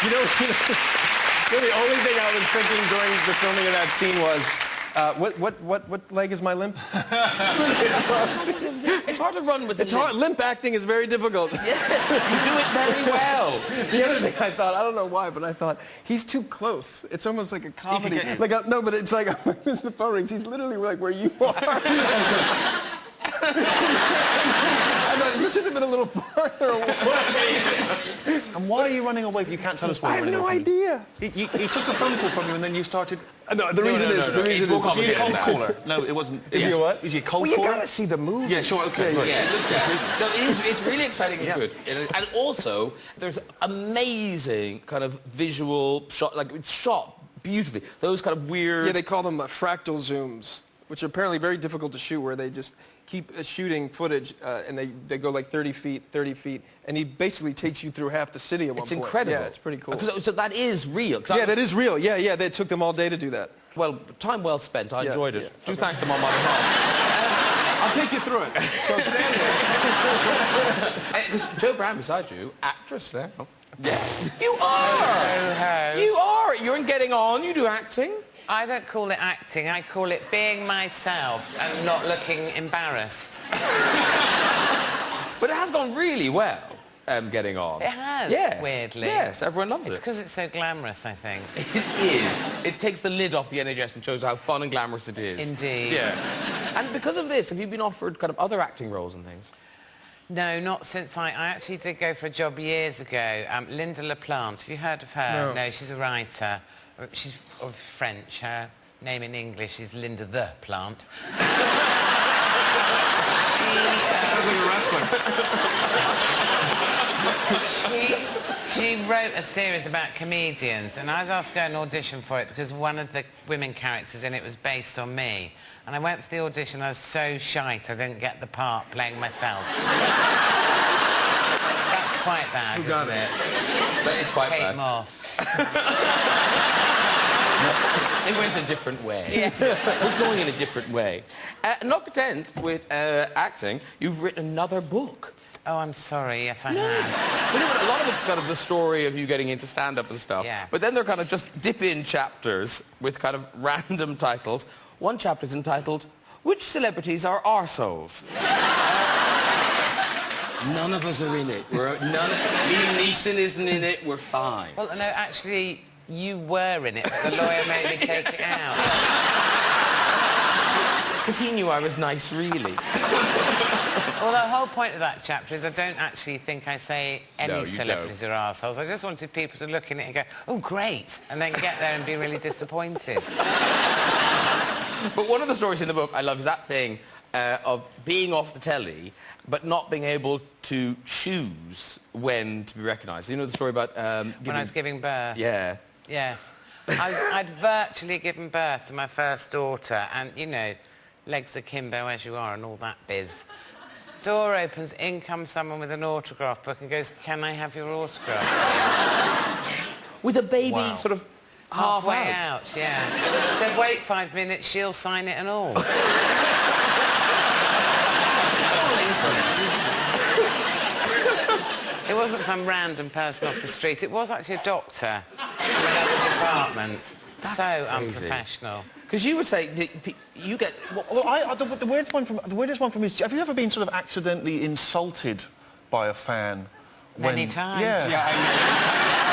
The only thing I was thinking during the filming of that scene was, what leg is my limp? It's hard to run with the Limp acting is very difficult. Yes, you do it very well. The other thing I thought, I don't know why, but I thought, he's too close. It's almost like a comedy. No, but it's like, it's the phone rings. He's literally like where you are. I thought you should have been a little farther away. And why are you running away? You can't tell us why I you're have running no away. idea. He took a phone call from you and then you started... No, the reason is... Was he a cold caller? No, it wasn't... Is he a what? Is he a cold caller? caller? You gotta see the movie. Yeah, sure, okay. Yeah, look, Jack. No, it's really exciting and good. And also, there's amazing kind of visual shot, like it's shot beautifully. Those kind of weird... Yeah, they call them fractal zooms, which are apparently very difficult to shoot, where they just keep shooting footage and they go like 30 feet, and he basically takes you through half the city at one point. It's incredible. Yeah, it's pretty cool. So that is real. Yeah, that is real. Yeah, they took them all day to do that. Well, time well spent. I enjoyed it. Yeah. Do thank them on my behalf. I'll take you through it. So stand there. Joe Brown beside you, actress now. Yeah. You are! Ho, ho. You are! You're in Getting On, you do acting. I don't call it acting, I call it being myself and not looking embarrassed. But it has gone really well, Getting On. It has, yes. weirdly. Yes, everyone loves It's it. because it's so glamorous, I think. It is. It takes the lid off the NHS and shows how fun and glamorous it is. Indeed. Yeah. And because of this, have you been offered kind of other acting roles and things? No, not since I actually did go for a job years ago. Linda LaPlante, have you heard of her? No, she's a writer. She's of French. Her name in English is Linda the Plant. Sounds like a wrestler. She wrote a series about comedians, and I was asked to go and audition for it because one of the women characters in it was based on me. And I went for the audition, I was so shite I didn't get the part playing myself. That's quite bad, isn't it? That is quite Kate bad. Moss. It went a different way. Yeah. We're going in a different way. Not content with acting, you've written another book. Oh, I'm sorry, yes I have. You know, a lot of it's kind of the story of you getting into stand-up and stuff. Yeah. But then they're kind of just dip-in chapters with kind of random titles. One chapter's entitled, Which Celebrities Are Arseholes? None of us are in it. Liam Neeson isn't in it, we're fine. Well, no, actually, you were in it, but the lawyer made me take it out. Because he knew I was nice, really. Well, the whole point of that chapter is I don't actually think I say any No, you celebrities are arseholes. I just wanted people to look in it and go, oh, great, and then get there and be really disappointed. But one of the stories in the book I love is that thing of being off the telly, but not being able to choose when to be recognised. You know the story about... When I was giving birth. Yeah. Yes. I'd virtually given birth to my first daughter, and, you know, legs akimbo as you are and all that biz. Door opens, in comes someone with an autograph book and goes, can I have your autograph? With a baby sort of halfway out, yeah. Said, wait 5 minutes, she'll sign it and all. It wasn't some random person off the street. It was actually a doctor from another department. That's so crazy. unprofessional. Because you were saying that you get... Well, the weirdest one for me is, have you ever been sort of accidentally insulted by a fan? Many times. Yeah.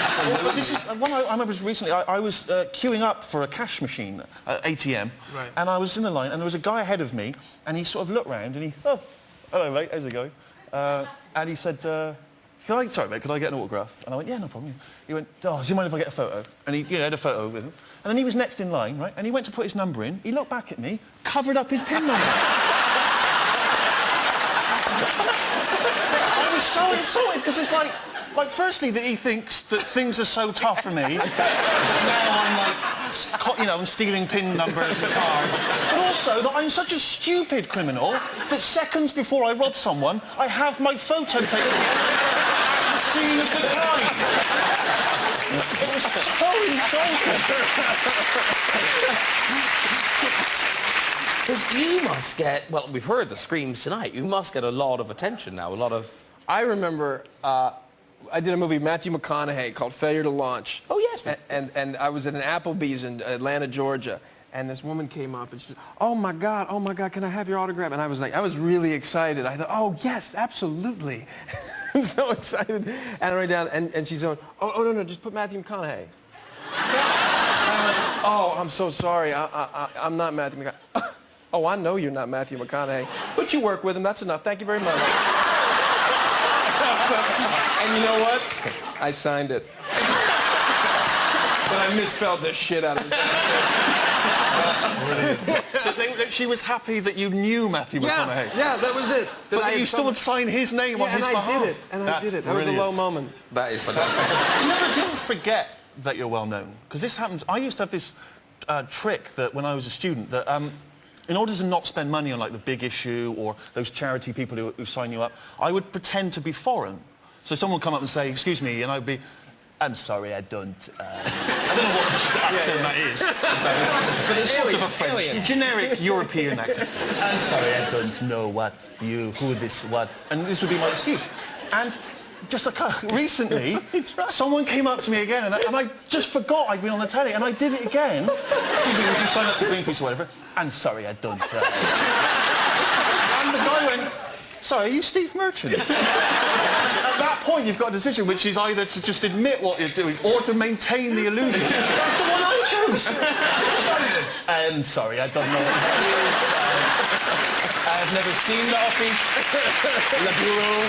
Absolutely. This is one I remember recently. I was queuing up for a cash machine, ATM, Right. and I was in the line, and there was a guy ahead of me, and he sort of looked round, and he, oh, hello mate, how's it going? And he said, sorry mate, could I get an autograph? And I went, yeah, no problem. He went, oh, do you mind if I get a photo? And he had a photo with him. And then he was next in line, right? And he went to put his number in. He looked back at me, covered up his PIN number. I was so insulted because it's like, firstly, that he thinks that things are so tough for me. Now I'm like, I'm stealing PIN numbers and cards. But also that I'm such a stupid criminal that seconds before I rob someone, I have my photo taken at the scene of the crime. It was so insulting. Because you must get... Well, we've heard the screams tonight. You must get a lot of attention now, a lot of... I remember I did a movie with Matthew McConaughey called Failure to Launch. Oh, yes. And I was at an Applebee's in Atlanta, Georgia. And this woman came up and she said, oh my God, can I have your autograph? And I was really excited. I thought, oh yes, absolutely. I'm so excited. And I write down, and she's going, oh no, just put Matthew McConaughey. Oh, I'm so sorry, I'm not Matthew McConaughey. Oh, I know you're not Matthew McConaughey, but you work with him, that's enough, thank you very much. And you know what? I signed it. But I misspelled the shit out of his name. She was happy that you knew Matthew McConaughey. Yeah, that was it. But that you still would sign his name on his behalf. And I did it. That was a low moment. That is fantastic. Do you ever forget that you're well known? Because this happens. I used to have this trick that when I was a student that in order to not spend money on like the Big Issue or those charity people who sign you up, I would pretend to be foreign. So someone would come up and say, excuse me, and I'd be, I'm sorry, I don't... I don't know what accent that is. But it's sort of a French, generic European accent. I'm sorry, I don't know what. And this would be my excuse. And just recently, someone came up to me again, and I just forgot I'd been on the telly, and I did it again. Excuse me, would you sign up to Greenpeace or whatever? I'm sorry, I don't. And the guy went, sorry, are you Steve Merchant? At that point, you've got a decision, which is either to just admit what you're doing or to maintain the illusion. That's the one I chose. I'm sorry, I don't know what that is. I've never seen the office, Le Bureau.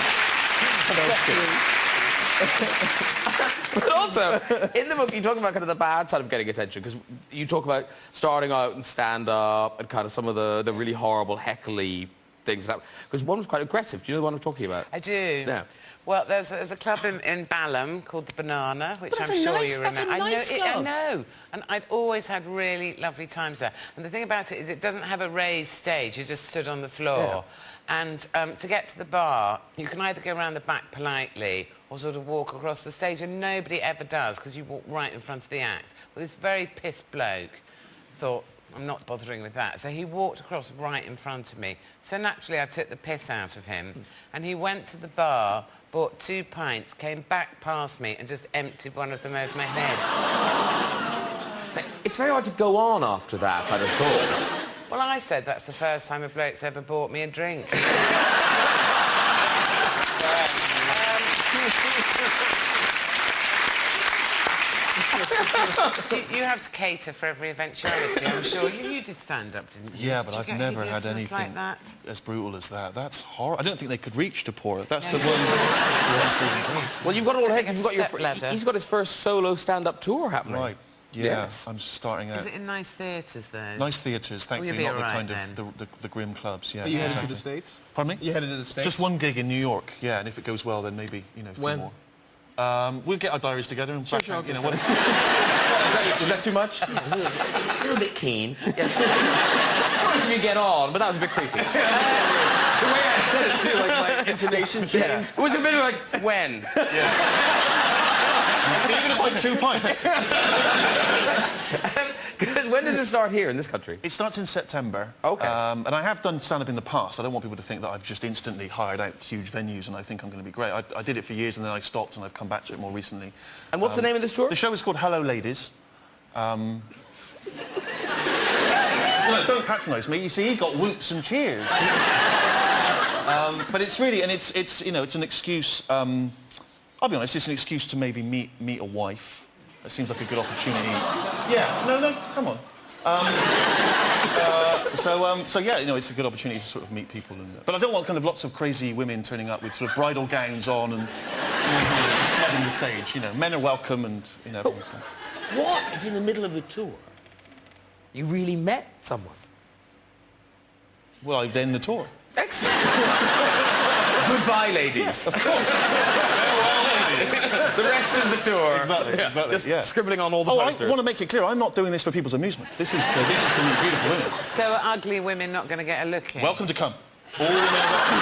But also, in the book, you talk about kind of the bad side of getting attention, because you talk about starting out and stand-up and kind of some of the really horrible heckly things. Because one was quite aggressive. Do you know the one I'm talking about? I do. Yeah. Well, there's a club in Balham called the Banana, which I'm sure you remember. That's a nice club. I know. And I'd always had really lovely times there. And the thing about it is it doesn't have a raised stage. You just stood on the floor. Yeah. And to get to the bar, you can either go around the back politely or sort of walk across the stage, and nobody ever does, because you walk right in front of the act. Well, this very pissed bloke thought, I'm not bothering with that. So he walked across right in front of me. So naturally, I took the piss out of him. And he went to the bar, bought 2 pints, came back past me and just emptied one of them over my head. It's very hard to go on after that, I'd have thought. Well, I said that's the first time a bloke's ever bought me a drink. You have to cater for every eventuality, I'm sure. You did stand up, didn't you? Yeah, but I've never had anything like that? as brutal as that. That's horrible. I don't think they could reach to pour it. That's the one. Well, you've got all he's got his first solo stand-up tour happening. Right. Yeah, yes. I'm starting out. Is it in nice theatres, though? Nice theatres, thankfully, not the kind of the grim clubs. Yeah. Are you headed to the States? Pardon me? You headed to the States? Just one gig in New York, yeah, and if it goes well, then maybe, a few more. We'll get our diaries together and back, sure, Is that too much? A little bit keen. Yeah. It's nice if you get on, but that was a bit creepy. The way I said it, too, like my intonation changed. Yeah. It was a bit like, when? Yeah. Are you going to buy 2 pints? Because when does it start here in this country? It starts in September. OK. And I have done stand-up in the past. I don't want people to think that I've just instantly hired out huge venues and I think I'm going to be great. I did it for years and then I stopped and I've come back to it more recently. And what's the name of this tour? The show is called Hello Ladies. No, don't patronise me. You see, he got whoops and cheers. But it's really, and it's it's an excuse. I'll be honest, it's an excuse to maybe meet a wife. That seems like a good opportunity. Yeah, no, come on. So yeah, it's a good opportunity to sort of meet people. But I don't want kind of lots of crazy women turning up with sort of bridal gowns on and just flooding the stage. Men are welcome and everyone's like... What if in the middle of the tour you really met someone? Well, I'd end the tour. Excellent. Goodbye, ladies. Yes, of course. The rest of the tour. Exactly, Just yeah. scribbling on all the posters. I want to make it clear, I'm not doing this for people's amusement. This is to meet beautiful women. So are ugly women not going to get a look in? Welcome to come. All women are welcome.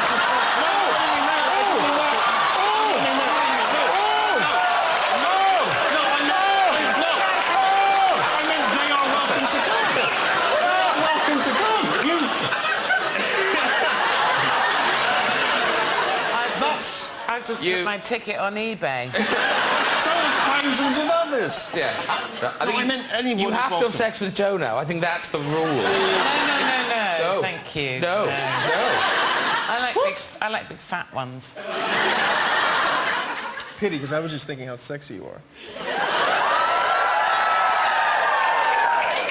I've just put my ticket on eBay. So have thousands of others. Yeah. I meant anyone You is have to welcome. have sex with Joe now. I think that's the rule. No. No. Thank you. No. I like big fat ones. Pity, because I was just thinking how sexy you are.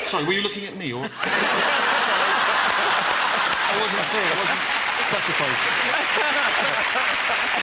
Sorry, were you looking at me or? I wasn't specified.